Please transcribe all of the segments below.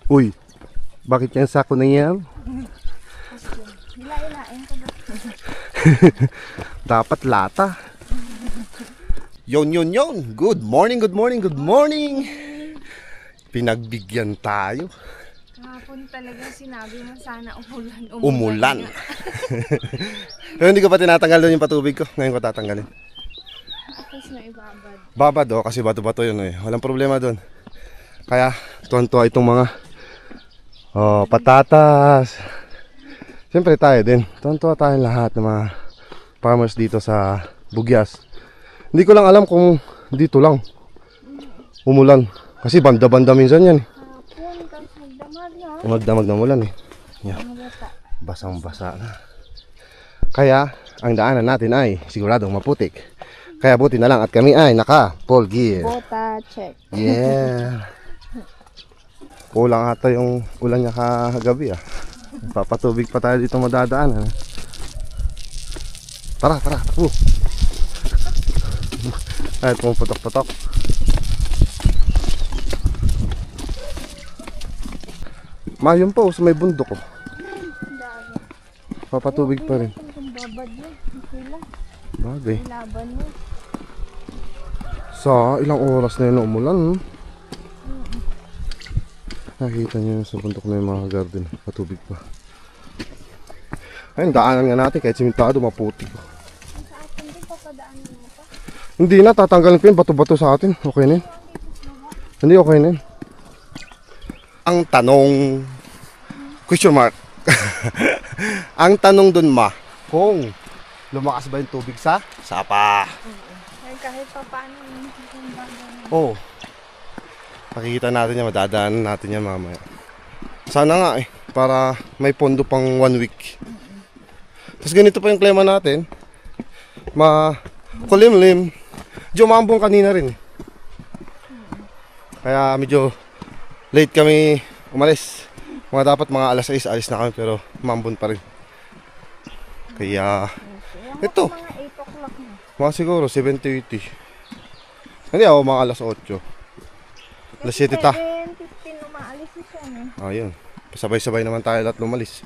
Uy, bakit yung sako na yan? Hila-hilain ko ba? Dapat lata. Yon. Good morning. Pinagbigyan tayo. Kahapon talaga sinabi mo sana umulan. Umulan. Pero hindi ko pa tinatanggal doon yung patubig ko. Ngayon ko tatanggalin. Tapos na ibabad. Babad kasi bato-bato yun eh. Walang problema doon. Kaya tuwan-tuwa itong mga patatas. Siyempre tayo din. Tuwan-tuwa tayong lahat ng mga farmers dito sa Bugyas. Hindi ko lang alam kung dito lang umulan. Kasi banda-banda minsan yan. Kahapon, tapos magdamag na. Magdamag na umulan eh. Yeah. Basang-basa na. Kaya ang daanan natin ay siguradong maputik. Kaya buti na lang at kami ay naka-full gear. Bota, check. Yeah. Kulang ata yung ulan niya kagabi ah. Papatubig pa tayo dito madadaan. Tara. Ay, pumuputok-putok. Mayroon pa sa may bundok oh. Papatubig pa rin. Babad mo. Okay lang. Bagay. Laban mo. Sa ilang oras na yun umulan. Nakikita nyo sa bundok na yung mga garden. Patubig pa. Ayun, daanan nga natin kahit simentado maputi. Sa atin din papadaanan mo pa. Hindi na, tatanggalin ko yung bato-bato sa atin. Okay na yun. Hindi, okay na yun. Ang tanong, question mark. Ang tanong dun kung lumakas ba yung tubig sa sapa? Kahit pa paano yung bagay. Oo. Pakikita natin yan, madadaanan natin yan mamaya. Sana nga para may pondo pang 1 week. Tapos ganito pa yung klima natin. Kulimlim. Medyo maambong kanina rin. Kaya medyo late kami umalis. Dapat mga alas 6 alis na kami pero maambon pa rin. Kaya ito. Mga 8 o'clock na. Mga siguro 7:30. Hindi ako mga alas 8. Alas 7 ta. 7:15 umaalis siya eh. Ayun. Sabay-sabay naman tayo lahat lumalis.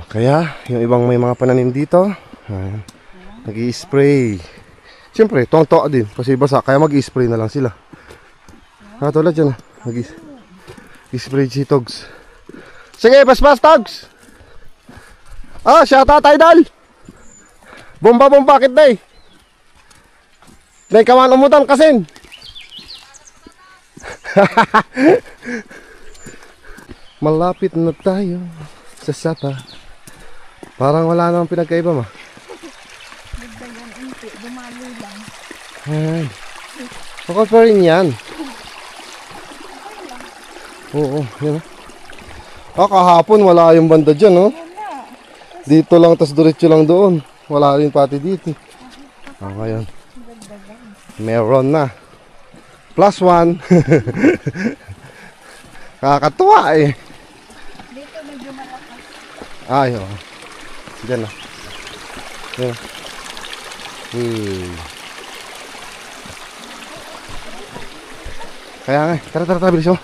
Kaya yung ibang may mga pananim dito, nag-i-spray. Siyempre, tuwang-tuwa din kasi basa, kaya mag-i-spray na lang sila. Tulad yan, mag-i-spray si Togs. Sige, pas-pas Togs! Shout out idol! Bomba, bakit na Nay kaman umutan kasin! Malapit na tayo sa sapa. Parang wala namang pinagkaiba ma. Dagdagan unti, dumalo lang. Ay. Okay pa rin yan. Oo, yan. Kahapon wala yung banda dyan, no? Dito lang, tas diretso lang doon. Wala rin pati dito. Ngayon. Meron na. +1. Kakatuwa eh. Dito medyo malakas. Ay, oo. Diyan na. Diyan na. Kaya nga, tara, bilis mo.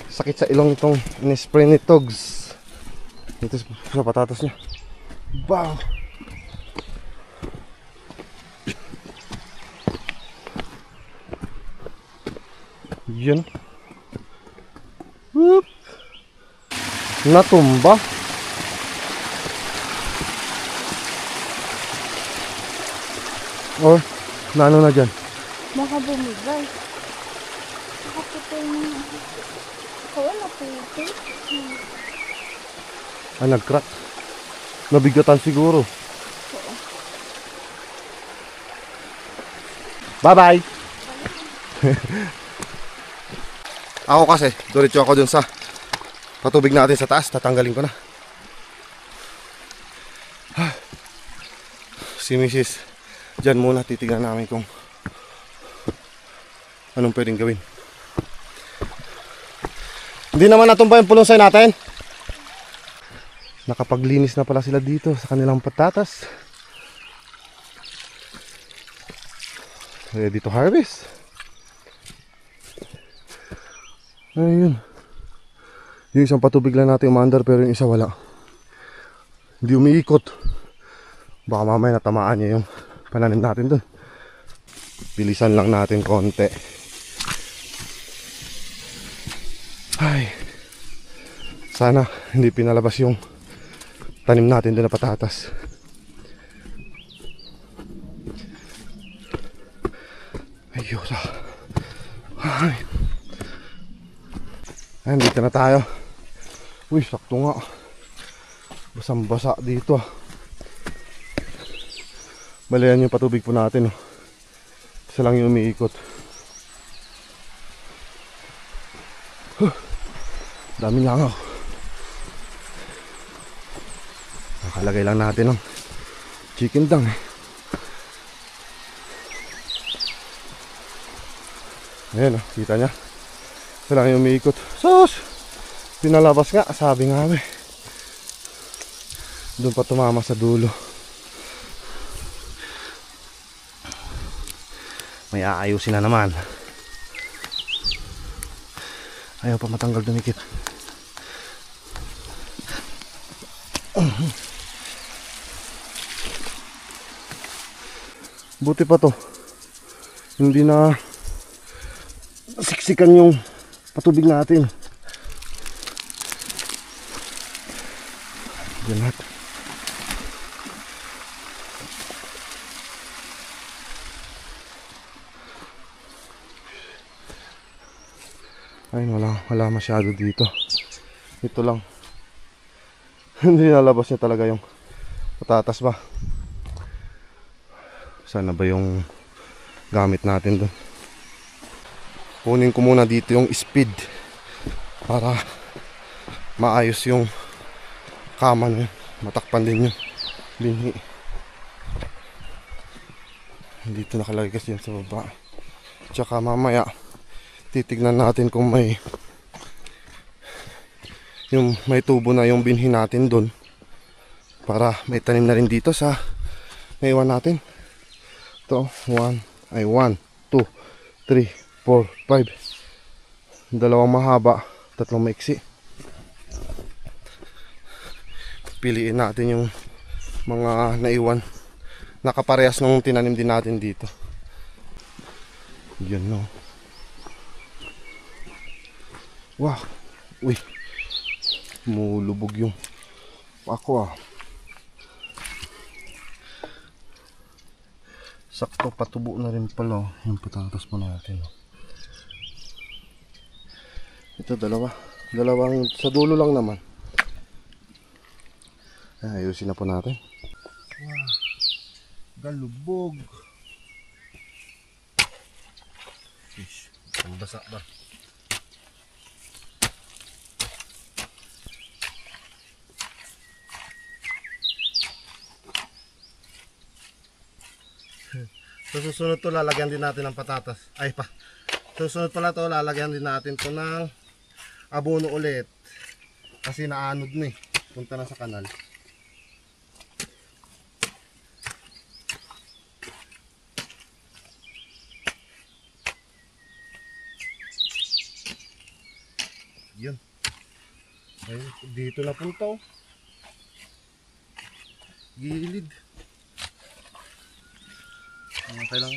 Sakit sa ilong itong in-spray ni Togs. Dito sa patatas niya. Wow! Yan. Whoop. Natumba. Or, naano na dyan? Baka bumigay. Nakaputol na. Oo, naputi. Nag-crack. Nabigatan siguro. Bye-bye! Ako kasi, diretso ako dun sa patubig natin sa taas. Tatanggalin ko na. Si Mrs. Diyan muna titignan namin kung anong pwedeng gawin. Hindi naman natumba yung pulonsay natin. Nakapaglinis na pala sila dito sa kanilang patatas. Ready to harvest. Ayun. Yung isang patubig lang natin umandar pero yung isa wala. Hindi umiikot. Baka mamaya natamaan niya yung pananim natin dun. Bilisan lang natin konti. Ay. Sana hindi pinalabas yung tanim natin dun na patatas. Ayos ah. Ay. Ayun, dito na tayo. Uy, sakto nga. Basang basa dito ah. Balayan yung patubig po natin oh. Isa lang yung umiikot. Daming langaw. Nakalagay lang natin ng chicken dung eh. Ayan oh, kita nya. Isa lang yung umiikot. Sus! Pinalabas nga, sabi nga eh. Doon pa tumama sa dulo. May aayusin na naman. Ayaw pa matanggal dumikit. Buti pa to. Hindi na siksikan yung patubig natin. Yan natin. Ayun, wala masyado dito. Ito lang. Hindi nalabas niya talaga yung patatas ba. Sana ba yung gamit natin doon. Kunin ko muna dito yung speed para maayos yung kama na yun. Matakpan din yung binhi. Dito nakalagay kasi yan sa baba. Tsaka mamaya titignan natin kung may tubo na yung binhi natin doon para may tanim na rin dito sa naiwan natin. Ito 1, 2, 3, 4, 5. Dalawang mahaba, tatlong maiksi. Piliin natin yung mga naiwan nakaparehas nung tinanim din natin dito. Yan no. Wow, uy, mulubog yung ako ah. Sakto patubo na rin pala yung patatas po natin. Ito dalawang sa dulo lang naman. Ayusin na po natin. Wow, galubog. Fish, ang basa ba? So susunod to lalagyan din natin ng patatas. Ay pa. Susunod pala to lalagyan din natin to ng abono ulit. Kasi naanod na eh. Punta na sa kanal. Yun. Ayun, dito na punta oh. Gilid. Okay lang.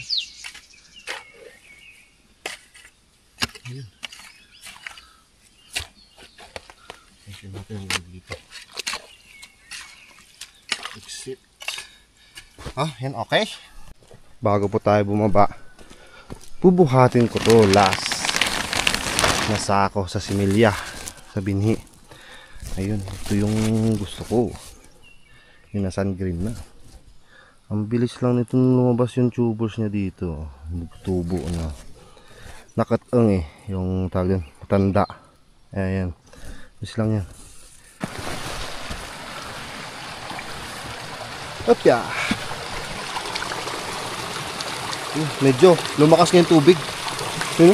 Ayun. Okay natin yung dito. Exit. Yan okay. Bago po tayo bumaba, bubuhatin ko to last na sako sa similya, sa binhi. Ayun, ito yung gusto ko. Yung nasan green na. Ang bilis lang nito lumabas yung tubers niya dito. Tubo na. Nakatang eh. Yung tawag matanda. Ayan. Bilis lang yan. Opya. Medyo lumakas nga yung tubig. Sino?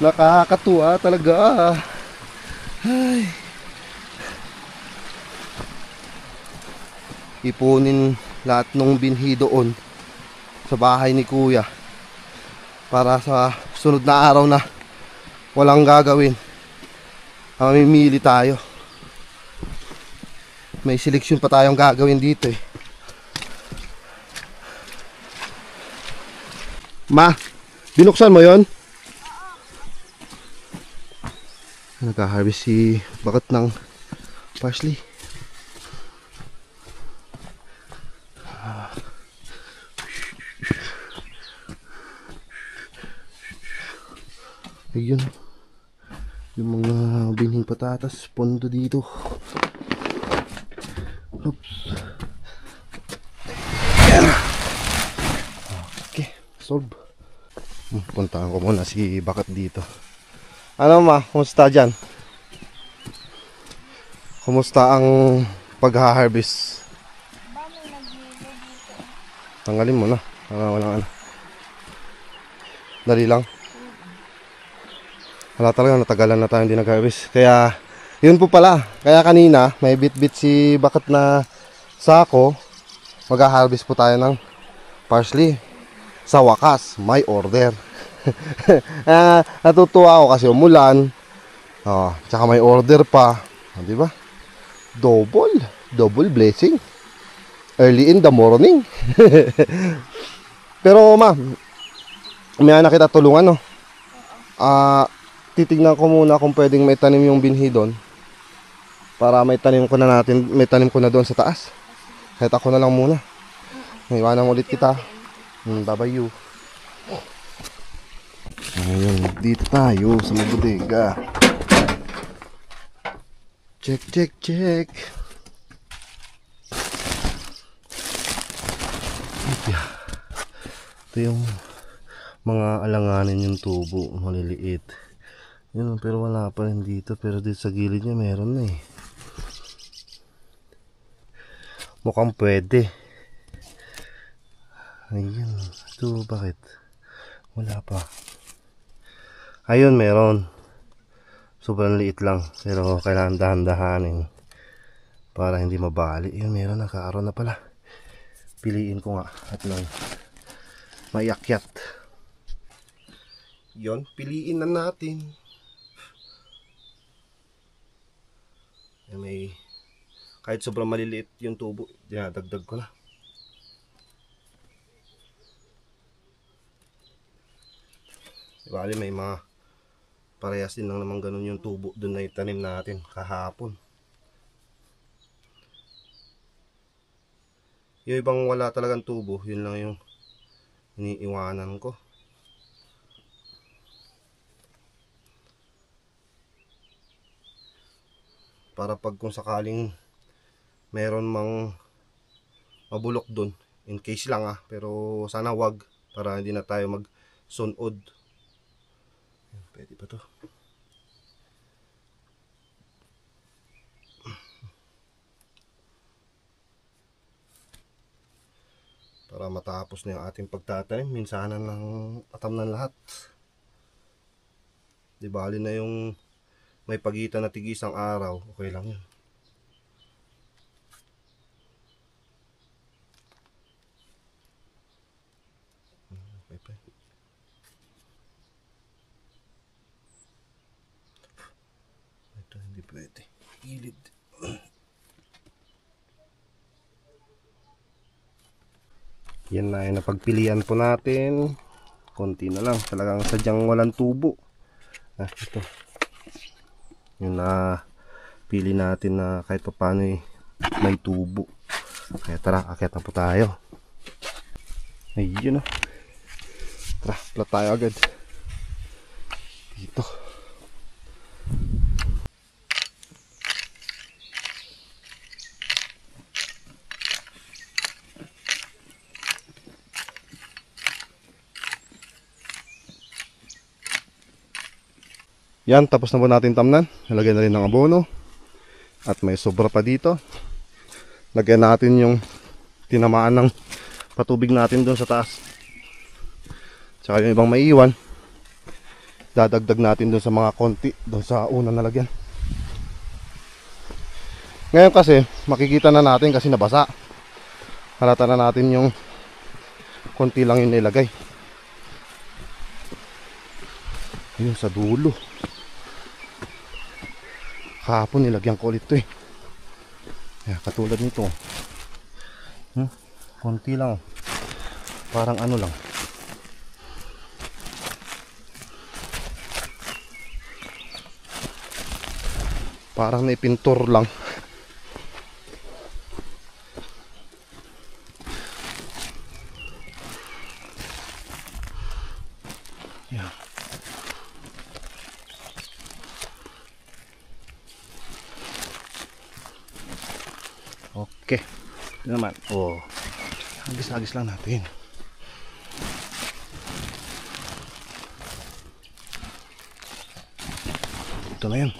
Nakakatuwa talaga. Ay. Ipunin lahat ng binhi doon sa bahay ni kuya. para sa sunod na araw na walang gagawin, mamimili tayo. May seleksyon pa tayong gagawin dito eh. Ma, binuksan mo yon? Nagka-harvest si Bakit ng parsley. Ayun, yung mga binhing patatas, pondo dito. Oops. Ayan. Okay, solve. Puntahan ko muna si Bakit dito. Ano ma, kumusta dyan? Kumusta ang pag-harvest? Ba, may naghilo dito. Tanggalin mo na. Walang ano. Dali lang. Wala talaga, natagalan na tayo hindi nag-harvest. Kaya, yun po pala. Kaya kanina, may bit-bit si Bakit na sako. Mag-harvest po tayo ng parsley. Sa wakas, may order. Natutuwa ako kasi umulan. Tsaka may order pa. Di ba? Double blessing. Early in the morning. Pero ma, may anak kita tulungan, no? Titignan ko muna kung pwedeng may tanim yung binhi doon. Para may tanim ko na doon sa taas. Kahit ako na lang muna. Iwanan ulit kita. Bye-bye you. Ayun, dito tayo sa may bodega. Check. Ito yung mga alanganin yung tubo, maliliit. Yun, pero wala pa rin dito. Pero dito sa gilid niya meron na eh. Mukhang pwede. Ayun, ito bakit? Wala pa. Ayun, meron. Sobrang liit lang. Pero kailangan dahan-dahanin para hindi mabali. Yun, meron. Nakaroon na pala. Piliin ko nga at lang mayakyat. Yun, piliin na natin. May kahit sobrang maliliit yung tubo, dinadagdag ko na. Bali may mga parehas din lang naman ganun yung tubo doon na itanim natin kahapon. Yung ibang wala talagang tubo, yun lang yung iniiwanan ko. Para pag kung sakaling meron mang mabulok doon, in case lang pero sana wag, para hindi na tayo magsunod. Pwede pa to. Para matapos na yung ating pagtatanim, minsanan ng atam ng lahat. Di bali na yung may pagitan na tig-isang araw, okay lang yun. Ito hindi pwede. Gilid. Yan na yung napagpilian po natin. Konti na lang. Talagang sadyang walang tubo. Ito. Yung na pili natin na kahit pa paano may tubo. Kaya tara, akyat na po tayo. Ayun o. Tara, plat tayo agad. Dito. Yan, tapos na po natin tamnan. Nalagyan na rin ng abono. At may sobra pa dito. Lagyan natin yung tinamaan ng patubig natin doon sa taas. Tsaka yung ibang maiiwan, dadagdag natin doon sa mga konti doon sa unang nalagyan. Ngayon kasi makikita na natin kasi nabasa. Halata na natin yung konti lang yung nilagay. Ayun sa dulo. Kahapon nilagyan ko ulit to eh. Yan, katulad nito. Konti lang. Parang ano lang. Parang naipintor lang. Yan. Okay. Ito naman. Oh. Agis-agis lang natin. Ito na yan.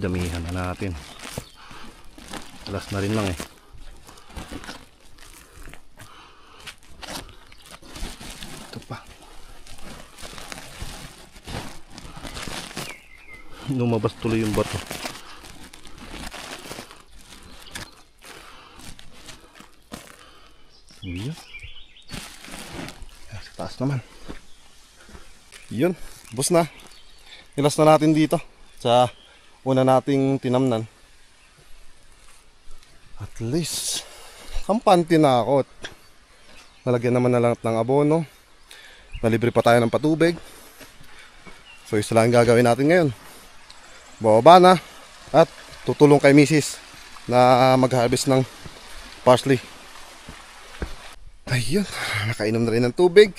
Damihan na natin. Last na rin lang eh. Ito pa. Lumabas tuloy yung bato. Yun. Sa taas naman. Yun. Bus na. Ilas na natin dito. Sa una nating tinamnan. At least kampante na ako. Nalagyan naman na lang ng abono. Nalibre pa tayo ng patubig. So isa lang gagawin natin ngayon. Bababa na. At tutulong kay Mrs. na mag-harvest ng parsley. Ayun. Nakainom na rin ng tubig.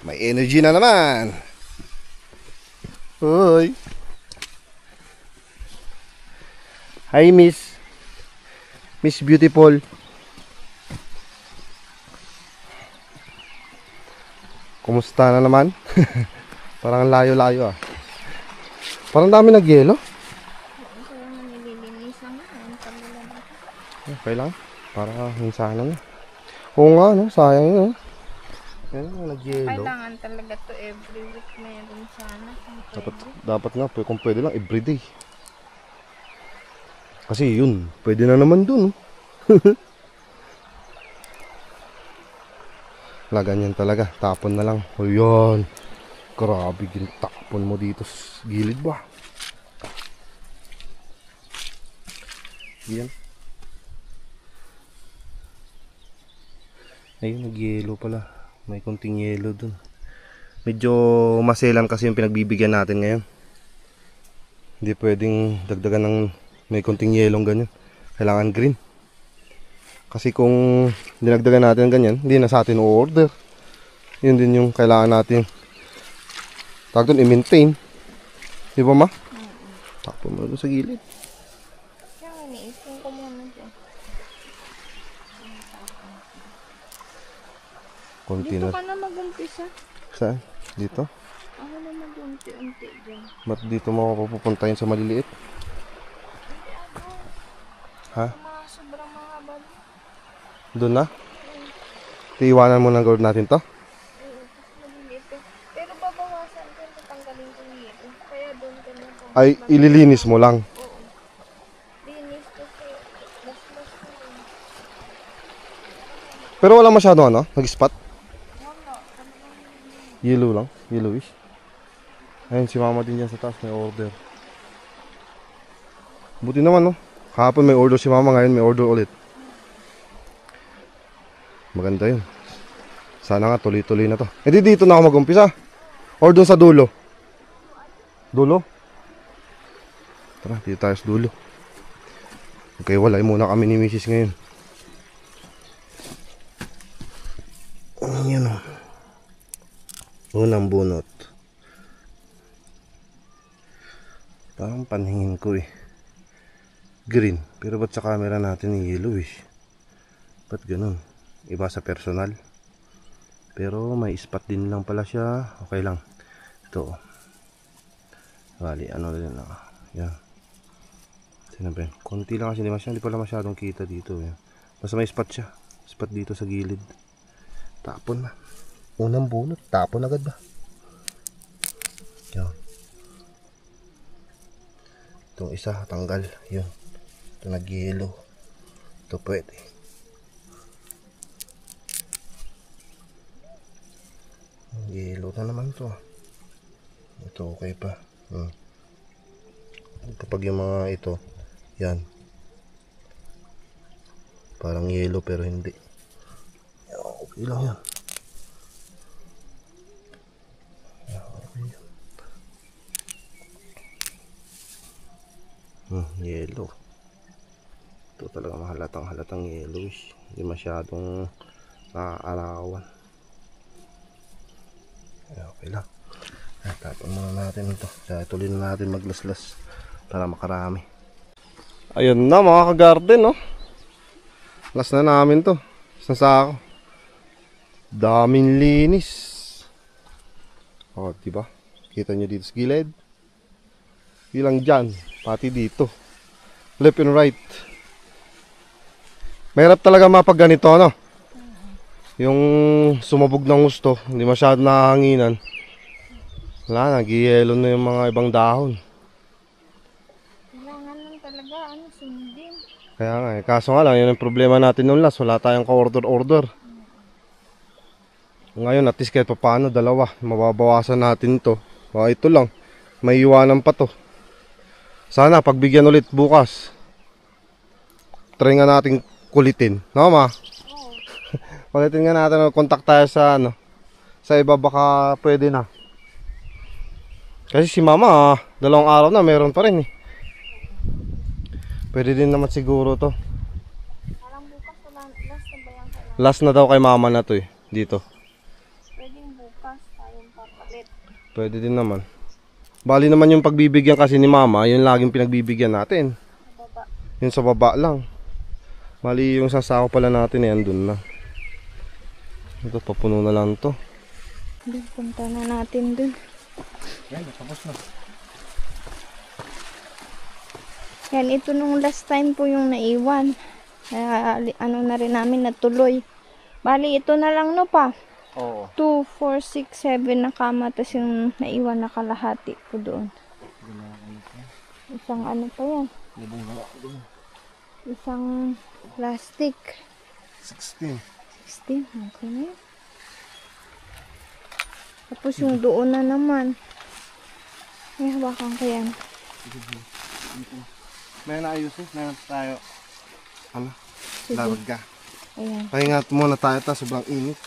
May energy na naman. Hoy. Hi Miss. Miss Beautiful. Kumusta na naman? Parang layo-layo ah. Parang dami nag-yelo. Parang nililinisan nga. Okay lang. Para minsanan na. Oo nga no. Sayang yun. Yan, nag-yelo. Kailangan talaga to every week meron sana. Dapat nga, kung pwede lang, everyday. Kasi yun, pwede na naman dun. Wala, ganyan talaga. Tapon na lang. O yan. Grabe, tapon mo dito sa gilid ba? Yan. Ayun, nag-yelo pala. May konting yelo dun. Medyo maselan kasi yung pinagbibigyan natin ngayon. Hindi pwedeng dagdagan ng may konting yelong ganyan. Kailangan green. Kasi kung dinagdagan natin ganyan, hindi na sa atin o-order. Yun din yung kailangan natin tawag doon, i-maintain. Di ba ma? Tapon mo doon sa gilid. Kaya iniipon ko muna dyan. Konti Dito na. ka na mag-umpisa. Saan? Dito? Ako na mag-unti-unti dyan. Ba't dito mo pupuntahin sa maliliit? Ha? Mga sobrang mahaba. Doon na? Iiwanan mo ng gold natin to? Maliliit eh. Pero babawasan ko, tatanggalin ko nito. Kaya doon ka na po. Ay, ililinis mo lang. Oo. Linis kasi mas ko yun. Pero wala masyado ano? Nag-spot? Wala. Yellow lang. Yellowish. Ayun, si mama din dyan sa taas. May order. Buti naman no. Kahapon may order si mama. Ngayon may order ulit. Maganda yun. Sana nga tuloy-tuloy na to. E di dito na ako mag-umpisa. Or doon sa dulo. Dulo? Tara, dito tayo sa dulo. Okay, walay muna kami ni Mrs. ngayon. Yan o. Unang bunot. Parang panhingin ko eh. Green. Pero ba't sa camera natin yung yellowish? Ba't ganun? Iba sa personal. Pero may spot din lang pala siya. Okay lang. Ito. Bali, ano din na. Yan. Sinabi. Konti lang kasi hindi pala masyadong kita dito. Yan. Basta may spot siya. Spot dito sa gilid. Tapon na. Unang bunot. Tapon agad ba? Yan. Itong isa, tanggal. Yun. Ito nag-yellow. Ito pwede. Yellow na naman to. Ito okay pa. Kapag yung mga ito, yan. Parang yellow pero hindi. Okay lang yan. Yellow. Ito talaga halatang yellowish. Hindi masyadong naaarawan. Okay lang. Tapon muna natin ito. Kaya tuloy na natin maglaslas para makarami. Ayun na mga ka-garden, no? Last na namin to. Isang sako. Daming linis. Diba? Kita nyo dito sa gilid. Bilang dyan. Pati dito. Left and right. Mahirap talaga mapag ganito, no? Yung sumabog ng gusto, hindi masyado nakahanginan. Wala, nag-yellow na yung mga ibang dahon. Kailangan lang talaga, sundin. Kaya nga, kaso nga lang, yun ang problema natin nung last. Wala tayong ka-order-order. Ngayon, at least kahit paano, dalawa. Mababawasan natin to. Ito lang, may iwanan pa to. Sana, pagbigyan ulit bukas. Try nga natin kulitin. No, ma? Oo. Kulitin nga natin, contact tayo sa, sa iba, baka pwede na. Kasi si mama, 2 araw na, meron pa rin eh. Pwede din naman siguro to. Parang bukas last na ba yan kailangan? Last na daw kay mama na to eh, dito. Pwedeng bukas tayong papalit. Pwede din naman. Bali naman yung pagbibigyan kasi ni mama, yun laging pinagbibigyan natin. Sa baba. Yun sa baba lang. Bali yung sasako pala natin eh, andun na. Ito, papuno na lang to. Dun, punta na natin dun. Yan, tapos na. Yan, ito nung last time po yung naiwan. Ano na rin namin natuloy. Bali, ito na lang no pa. Oo. 2, 4, 6, 7 na kama. Tapos yung naiwan na kalahati ko doon. Isang ano pa yan. Isang plastic. 16. 16. Okay na yun. Tapos yung doon na naman. May hawakan ko yan. May naayusin, may tayo. Ano? Sige. Larag ka. Ayan. Pahingat muna tayo, sobrang init.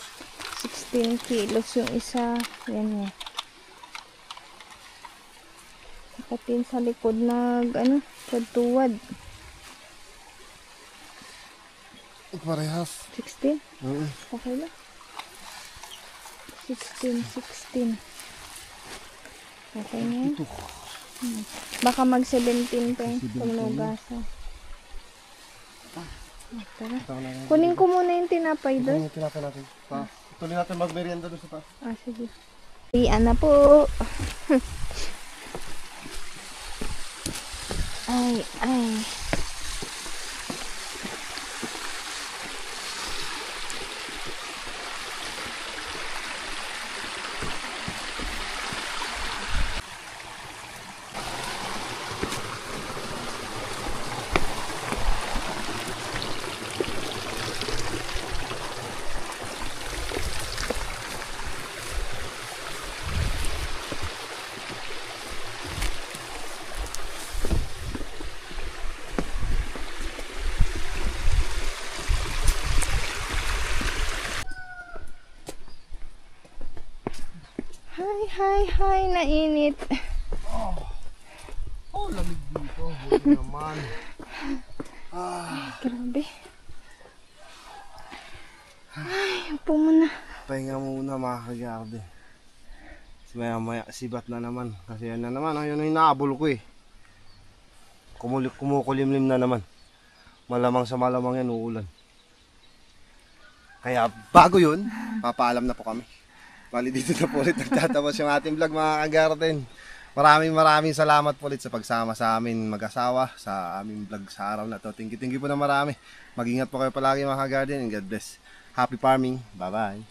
16 kilos yung isa. Yan yan. Kapatin sa likod tuwad. Parehas. 16? Okay lang. 16. Okay na yan. Baka mag 17 pa yun. Pagnugasan. Tara. Kunin ko muna yung tinapay doon. Yung tinapay natin. Tuloy natin magmerienda doon sa taas. Sige. Iyan na po. Ay. Hi, nainit. Lamig dito. Buti naman. Grabe. Ay, upo muna. Pahinga muna mga ka-garden. Maya sibat na naman. Kasi yan na naman. Yun ang inaabol ko eh. Kumukulimlim na naman. Malamang sa malamang yan uulan. Kaya bago yun, papaalam na po kami. Bali dito na po ulit nagtatapos yung ating vlog mga ka-garden. Maraming salamat po ulit sa pagsama sa amin mag-asawa sa aming vlog sa araw na to. Thank you po na marami. Mag-ingat po kayo palagi mga ka-garden and God bless. Happy farming. Bye bye.